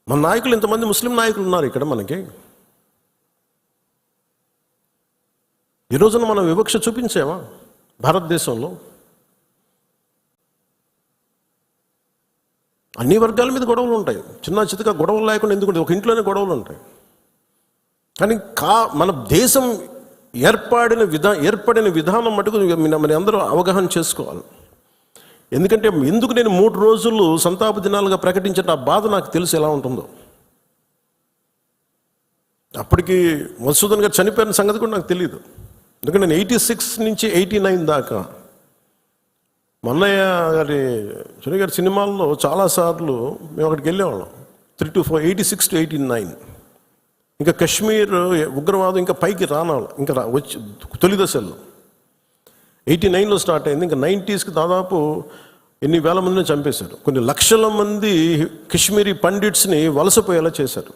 మన నాయకులు ఇంతమంది ముస్లిం నాయకులు ఉన్నారు ఇక్కడ మనకి. ఈ రోజున మనం వివక్ష చూపించామా భారతదేశంలో? అన్ని వర్గాల మీద గొడవలు ఉంటాయి, చిన్న చితక గొడవలు లేకుండా ఎందుకు ఒక ఇంట్లోనే గొడవలు ఉంటాయి. కానీ మన దేశం ఏర్పడిన విధానం మటుకు మన అందరూ అవగాహన చేసుకోవాలి. ఎందుకంటే ఎందుకు నేను 3 రోజులు సంతాప దినాలుగా ప్రకటించిన ఆ బాధ నాకు తెలుసు ఎలా ఉంటుందో. అప్పటికి మధుసూదన్ గారు చనిపోయిన సంగతి కూడా నాకు తెలియదు. ఎందుకంటే నేను 86 నుంచి 89 దాకా మన్నయ్య గారి సునీ గారి సినిమాల్లో చాలాసార్లు మేము అక్కడికి వెళ్ళేవాళ్ళం. 3 to 4, 86 to 89. ఇంకా కశ్మీర్ ఉగ్రవాదం ఇంకా పైకి రానాలి, ఇంకా వచ్చి తొలి దశల్లో 89లో స్టార్ట్ అయింది. ఇంకా 90sకి దాదాపు ఎన్ని వేల మందిని చంపేశారు. కొన్ని లక్షల మంది కశ్మీరీ పండిట్స్ని వలసపోయేలా చేశారు.